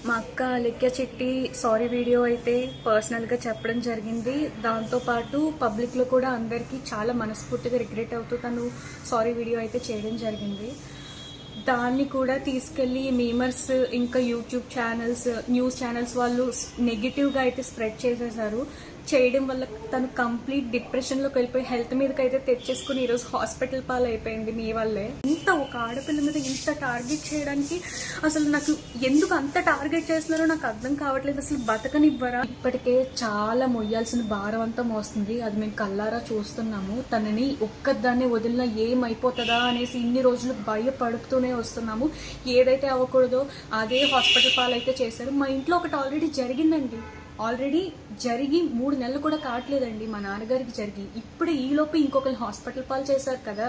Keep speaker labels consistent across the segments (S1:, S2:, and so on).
S1: మా అక్క అలిఖ్య చిట్టి సారీ వీడియో అయితే పర్సనల్గా చెప్పడం జరిగింది. దాంతోపాటు పబ్లిక్లో కూడా అందరికీ చాలా మనస్ఫూర్తిగా రిగ్రెట్ అవుతూ తను సారీ వీడియో అయితే చేయడం జరిగింది. దాన్ని కూడా తీసుకెళ్ళి మీమర్స్ ఇంకా యూట్యూబ్ ఛానల్స్, న్యూస్ ఛానల్స్ వాళ్ళు నెగిటివ్గా అయితే స్ప్రెడ్ చేసేసారు. చేయడం వల్ల తను కంప్లీట్ డిప్రెషన్లోకి వెళ్ళిపోయి హెల్త్ మీదకి అయితే తెచ్చేసుకుని ఈరోజు హాస్పిటల్ పాలు అయిపోయింది మీ వల్లే. ఇంత ఒక ఆడపిల్ల మీద ఇంత టార్గెట్ చేయడానికి అసలు నాకు ఎందుకు అంత టార్గెట్ చేస్తున్నారో నాకు అర్థం కావట్లేదు. అసలు బతకనివ్వరా? ఇప్పటికే చాలా మొయ్యాల్సిన భారం అంతా మోస్తుంది. అది మేము కల్లారా చూస్తున్నాము. తనని ఒక్కదాన్ని వదిలినా ఏమైపోతుందా అనేసి ఇన్ని రోజులు భయపడుతూనే వస్తున్నాము. ఏదైతే అవ్వకూడదో అదే హాస్పిటల్ పాలు అయితే చేశారు. మా ఇంట్లో ఒకటి ఆల్రెడీ జరిగిందండి. ఆల్రెడీ జరిగి 3 నెలలు కూడా కావట్లేదండి మా నాన్నగారికి జరిగి. ఇప్పుడే ఈలోపు ఇంకొకరు హాస్పిటల్ పాలు చేశారు కదా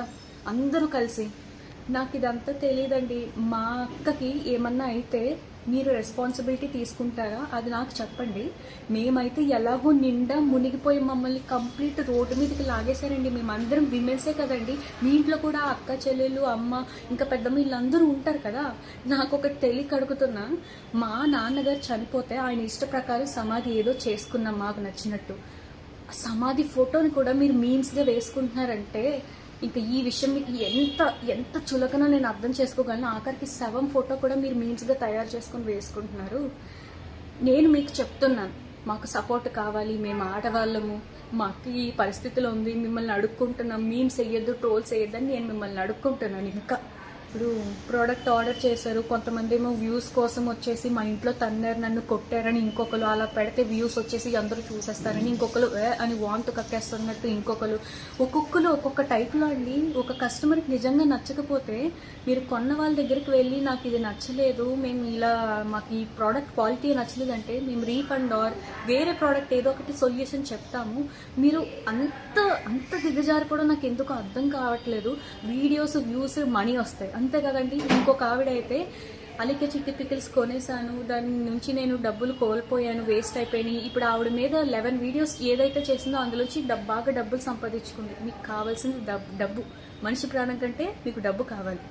S1: అందరూ కలిసి. నాకు ఇదంతా తెలియదండి. మా అక్కకి ఏమన్నా అయితే మీరు రెస్పాన్సిబిలిటీ తీసుకుంటారా? అది నాకు చెప్పండి. మేమైతే ఎలాగో నిండా మునిగిపోయి మమ్మల్ని కంప్లీట్ రోడ్డు మీదకి లాగేశారండి. మేమందరం విమెన్సే కదండి. మీ ఇంట్లో కూడా అక్క చెల్లెలు, అమ్మ, ఇంకా పెద్దమ్మ వీళ్ళందరూ ఉంటారు కదా. నాకు ఒకటి తెలియక అడుగుతున్నా. మా నాన్నగారు చనిపోతే ఆయన ఇష్ట ప్రకారం సమాధి ఏదో చేసుకున్నాం మాకు నచ్చినట్టు. సమాధి ఫోటోని కూడా మీరు మీమ్స్గా వేసుకుంటున్నారంటే ఇంకా ఈ విషయం మీకు ఎంత చులకనో నేను అర్థం చేసుకోగలను. ఆఖరికి శవం ఫోటో కూడా మీరు మీమ్స్గా తయారు చేసుకొని వేసుకుంటున్నారు. నేను మీకు చెప్తున్నాను, మాకు సపోర్ట్ కావాలి. మేము ఆడవాళ్ళము, మాకు ఈ పరిస్థితిలో ఉంది, మిమ్మల్ని అడుక్కుంటున్నాం. మీమ్స్ వేయొద్దు, ట్రోల్స్ వేయొద్దని నేను మిమ్మల్ని అడుక్కుంటున్నాను. ఇంకా ఇప్పుడు ప్రోడక్ట్ ఆర్డర్ చేశారు. కొంతమంది ఏమో వ్యూస్ కోసం వచ్చేసి మా ఇంట్లో తన్నారు, నన్ను కొట్టారని ఇంకొకరు, అలా పెడితే వ్యూస్ వచ్చేసి అందరూ చూసేస్తారని ఇంకొకరు, అని వాంతు కక్కేస్తున్నట్టు ఇంకొకరు. ఒక్కొక్కరు ఒక్కొక్క టైప్లో అండి. ఒక కస్టమర్కి నిజంగా నచ్చకపోతే మీరు కొన్న వాళ్ళ దగ్గరికి వెళ్ళి నాకు ఇది నచ్చలేదు, మేము ఇలా మాకు ఈ ప్రోడక్ట్ క్వాలిటీ నచ్చలేదు అంటే మేము రీఫండ్ ఆర్ వేరే ప్రోడక్ట్ ఏదో ఒకటి సొల్యూషన్ చెప్తాము. మీరు అంత దిగజారిపోవడం నాకు ఎందుకు అర్థం కావట్లేదు. వీడియోస్, వ్యూస్, మనీ వస్తాయి అంతే కదండి. ఇంకొక ఆవిడ అయితే అలిఖ్య చిట్టి పికిల్స్ కొనేసాను, దాని నుంచి నేను డబ్బులు కోల్పోయాను, వేస్ట్ అయిపోయినాయి. ఇప్పుడు ఆవిడ మీద 11 వీడియోస్ ఏదైతే చేసిందో అందులోంచి బాగా డబ్బులు సంపాదించుకుంది. మీకు కావాల్సింది డబ్బు. మనిషి ప్రాణం కంటే మీకు డబ్బు కావాలి.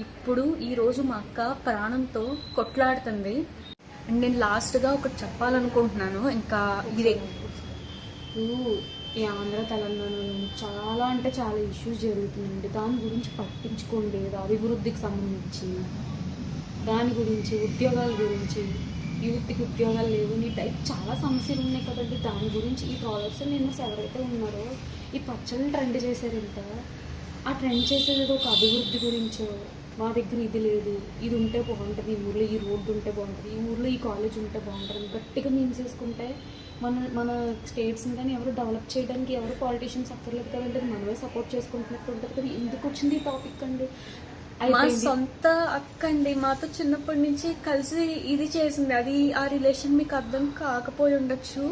S1: ఇప్పుడు ఈరోజు మా అక్క ప్రాణంతో కొట్లాడుతుంది. అండ్ నేను లాస్ట్గా ఒకటి చెప్పాలనుకుంటున్నాను. ఇంకా ఇదే
S2: ఈ ఆంధ్ర తెలంగాణలో చాలా అంటే చాలా ఇష్యూస్ జరుగుతుందండి. దాని గురించి పట్టించుకోండి. అభివృద్ధికి సంబంధించి దాని గురించి, ఉద్యోగాల గురించి, యూత్కి ఉద్యోగాలు లేవు, ఈ టైప్ చాలా సమస్యలు ఉన్నాయి కదండి. దాని గురించి ఈ ప్రాడక్ట్స్ నిన్న ఎవరైతే ఉన్నారో ఈ పచ్చళ్ళని ట్రెండ్ చేశారు. ఇంత ఆ ట్రెండ్ చేసేది ఒక అభివృద్ధి గురించో, మా దగ్గర ఇది లేదు, ఇది ఉంటే బాగుంటుంది, ఈ ఊర్లో ఈ రోడ్డు ఉంటే బాగుంటుంది, ఈ ఊర్లో ఈ కాలేజ్ ఉంటే బాగుంటుంది, గట్టిగా మీమ్స్ వేసుకుంటే మన స్టేట్స్ని కానీ ఎవరు డెవలప్ చేయడానికి ఎవరు పాలిటీషియన్స్ అక్కర్లేదు కదండి. మనమే సపోర్ట్ చేసుకుంటున్నట్టు ఉంటుంది కదా. ఎందుకు వచ్చింది ఈ టాపిక్ అండి?
S1: మా సొంత అక్క అండి, మాతో చిన్నప్పటి నుంచి కలిసి ఇది చేసింది. అది ఆ రిలేషన్ మీకు అర్థం కాకపోయి ఉండొచ్చు.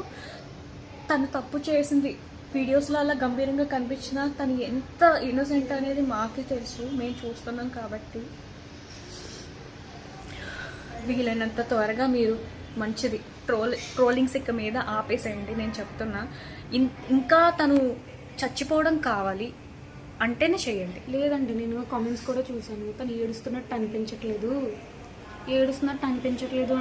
S1: తను తప్పు చేసింది. వీడియోస్లో అలా గంభీరంగా కనిపించినా తను ఎంత ఇన్నోసెంట్ అనేది మాకే తెలుసు, మేము చూస్తున్నాం కాబట్టి. వీలైనంత త్వరగా మీరు మంచిది ట్రోలింగ్స్ ఇక మీద ఆపేసేయండి. నేను చెప్తున్నా, ఇంకా తను చచ్చిపోవడం కావాలి అంటేనే చేయండి.
S2: లేదండి, నేను కామెంట్స్ కూడా చూసాను. తను ఏడుస్తున్నట్టు అనిపించట్లేదు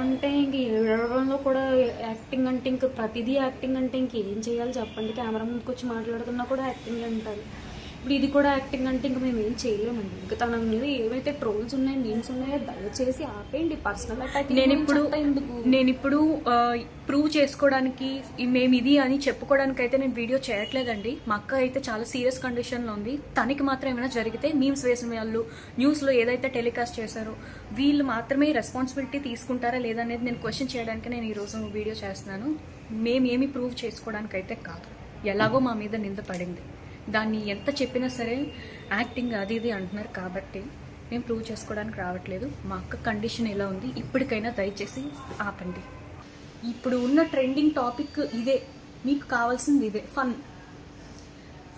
S2: అంటే ఇంక ఏడవడంలో కూడా యాక్టింగ్ అంటే ఇంక ప్రతిదీ యాక్టింగ్ అంటే ఇంకేం చేయాలి చెప్పండి. కెమెరా ముందుకు వచ్చి మాట్లాడుతున్నా కూడా యాక్టింగ్ అంటారు. ఇప్పుడు ఇది కూడా యాక్టింగ్ అంటే ఇంక మేము ఏం చేయలేమండి. ఇంకా తన మీద ఏవైతే ట్రోల్స్ ఉన్నాయో, మీమ్స్ ఉన్నాయో దయచేసి ఆపేయండి. పర్సనల్ అటాక్
S1: నేను ఇప్పుడు ప్రూవ్ చేసుకోవడానికి మేము ఇది అని చెప్పుకోవడానికి అయితే నేను వీడియో చేయట్లేదండి. మా అక్క అయితే చాలా సీరియస్ కండిషన్లో ఉంది. తనకి మాత్రం ఏమైనా జరిగితే మీమ్స్ వేసిన వాళ్ళు, న్యూస్లో ఏదైతే టెలికాస్ట్ చేశారో వీళ్ళు మాత్రమే రెస్పాన్సిబిలిటీ తీసుకుంటారా లేదా అనేది నేను క్వశ్చన్ చేయడానికి నేను ఈరోజు వీడియో చేస్తున్నాను. మేమేమి ప్రూవ్ చేసుకోవడానికి అయితే కాదు. ఎలాగో మా మీద నింద పడింది, దాన్ని ఎంత చెప్పినా సరే యాక్టింగ్ అది ఇది అంటున్నారు కాబట్టి మేము ప్రూవ్ చేసుకోవడానికి రావట్లేదు. మా అక్క కండిషన్ ఎలా ఉంది ఇప్పటికైనా దయచేసి ఆపండి. ఇప్పుడు ఉన్న ట్రెండింగ్ టాపిక్ ఇదే. మీకు కావాల్సింది ఇదే, ఫన్.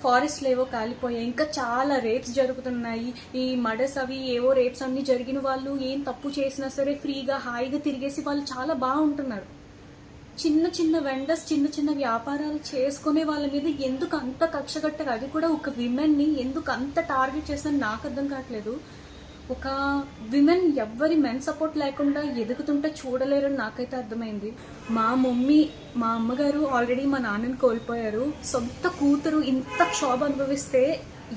S1: ఫారెస్ట్లు ఏవో కాలిపోయాయి, ఇంకా చాలా రేప్స్ జరుగుతున్నాయి. ఈ మర్డర్స్ అవి ఏవో రేప్స్ అన్నీ జరిగిన వాళ్ళు ఏం తప్పు చేసినా సరే ఫ్రీగా హాయిగా తిరిగేసి వాళ్ళు చాలా బాగుంటున్నారు. చిన్న వెండర్స్, చిన్న వ్యాపారాలు చేసుకునే వాళ్ళ మీద ఎందుకు అంత కక్ష కట్టారు? అది కూడా ఒక విమెన్ని ఎందుకు అంత టార్గెట్ చేస్తారని నాకు అర్థం కావట్లేదు. ఒక విమెన్ ఎవ్వరి మెన్ సపోర్ట్ లేకుండా ఎదుగుతుంటే చూడలేరని నాకైతే అర్థమైంది. మా అమ్మగారు ఆల్రెడీ మా నాన్నని కోల్పోయారు. సొంత కూతురు ఇంత క్షోభ అనుభవిస్తే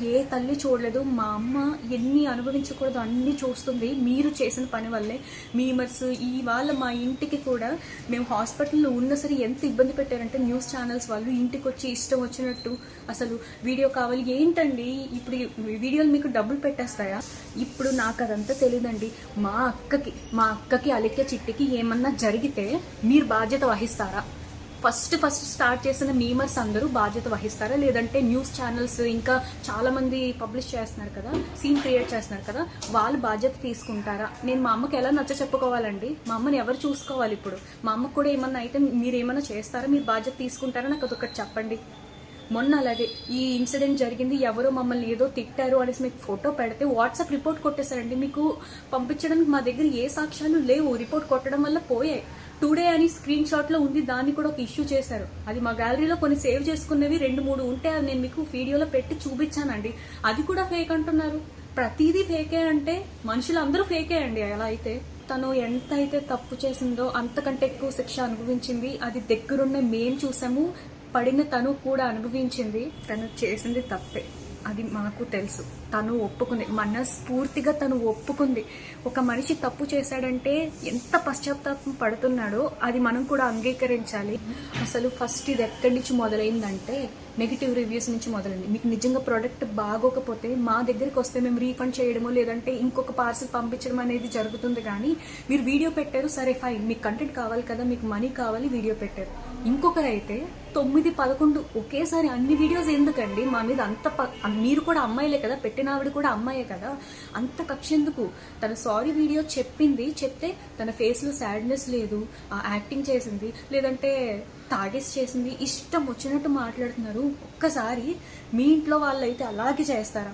S1: ఏ తల్లి చూడలేదు. మా అమ్మ ఎన్ని అనుభవించకూడదు అన్ని చూస్తుంది మీరు చేసిన పని వల్లే. మీమర్స్ ఇవాళ మా ఇంటికి కూడా మేము హాస్పిటల్లో ఉన్న సరే ఎంత ఇబ్బంది పెట్టారంటే న్యూస్ ఛానల్స్ వాళ్ళు ఇంటికి వచ్చి ఇష్టం వచ్చినట్టు అసలు వీడియో కావాలి ఏంటండి, ఇప్పుడు వీడియోలు మీకు డబ్బులు పెట్టేస్తాయా? ఇప్పుడు నాకు అదంతా తెలియదండి. మా అక్కకి అలికే చిట్టికి ఏమన్నా జరిగితే మీరు బాధ్యత వహిస్తారా? ఫస్ట్ స్టార్ట్ చేసిన మీమర్స్ అందరూ బాధ్యత వహిస్తారా? లేదంటే న్యూస్ ఛానల్స్ ఇంకా చాలా మంది పబ్లిష్ చేస్తున్నారు కదా, సీన్ క్రియేట్ చేస్తున్నారు కదా, వాళ్ళు బాధ్యత తీసుకుంటారా? నేను మా అమ్మకి ఎలా నచ్చ చెప్పుకోవాలండి? మా అమ్మని ఎవరు చూసుకోవాలి? ఇప్పుడు మా అమ్మకు కూడా ఏమన్నా అయితే మీరు ఏమన్నా చేస్తారా? మీరు బాధ్యత తీసుకుంటారా? నాకు అదొకటి చెప్పండి. మొన్న అలాగే ఈ ఇన్సిడెంట్ జరిగింది, ఎవరో మమ్మల్ని ఏదో తిట్టారు అనేసి మీకు ఫోటో పెడితే వాట్సాప్ రిపోర్ట్ కొట్టేశారండి. మీకు పంపించడానికి మా దగ్గర ఏ సాక్ష్యాలు లేవు. రిపోర్ట్ కొట్టడం వల్ల పోయాయి. టుడే అని స్క్రీన్ షాట్ లో ఉంది, దాన్ని కూడా ఒక ఇష్యూ చేశారు. అది మా గ్యాలరీలో కొన్ని సేవ్ చేసుకున్నవి 2-3 ఉంటే అది నేను మీకు వీడియోలో పెట్టి చూపించానండి. అది కూడా ఫేక్ అంటున్నారు. ప్రతిదీ ఫేకే అంటే మనుషులందరూ ఫేకే అండి. అలా అయితే తను ఎంత అయితే తప్పు చేసిందో అంతకంటే ఎక్కువ శిక్ష అనుభవించింది. అది దగ్గరున్న మేం చూసాము, పడిన తను కూడా అనుభవించింది. తను చేసింది తప్పే, అది మాకు తెలుసు. తను ఒప్పుకుంది, మనస్ఫూర్తిగా తను ఒప్పుకుంది. ఒక మనిషి తప్పు చేశాడంటే ఎంత పశ్చాత్తాపం పడుతున్నాడో అది మనం కూడా అంగీకరించాలి. అసలు ఫస్ట్ ఇది ఎక్కడి నుంచి మొదలైందంటే నెగిటివ్ రివ్యూస్ నుంచి మొదలైంది. మీకు నిజంగా ప్రోడక్ట్ బాగోకపోతే మా దగ్గరికి వస్తే మేము రీఫండ్ చేయడమో లేదంటే ఇంకొక పార్సల్ పంపించడం అనేది జరుగుతుంది. కానీ మీరు వీడియో పెట్టారు, సరే ఫైన్, మీకు కంటెంట్ కావాలి కదా, మీకు మనీ కావాలి, వీడియో పెట్టారు. ఇంకొకరైతే 9-11 ఒకేసారి అన్ని వీడియోస్ ఎందుకండి మా మీద అంత మీరు కూడా అమ్మాయిలే కదా, పెట్టిన ఆవిడ కూడా అమ్మాయే కదా, అంత కక్ష ఎందుకు? తన సారీ వీడియో చెప్తే తన ఫేస్ లో సాడ్నెస్ లేదు, యాక్టింగ్ చేసింది లేదంటే తాగేసి చేసింది, ఇష్టం వచ్చినట్టు మాట్లాడుతున్నారు. ఒక్కసారి మీ ఇంట్లో వాళ్ళైతే అలాగే చేస్తారా?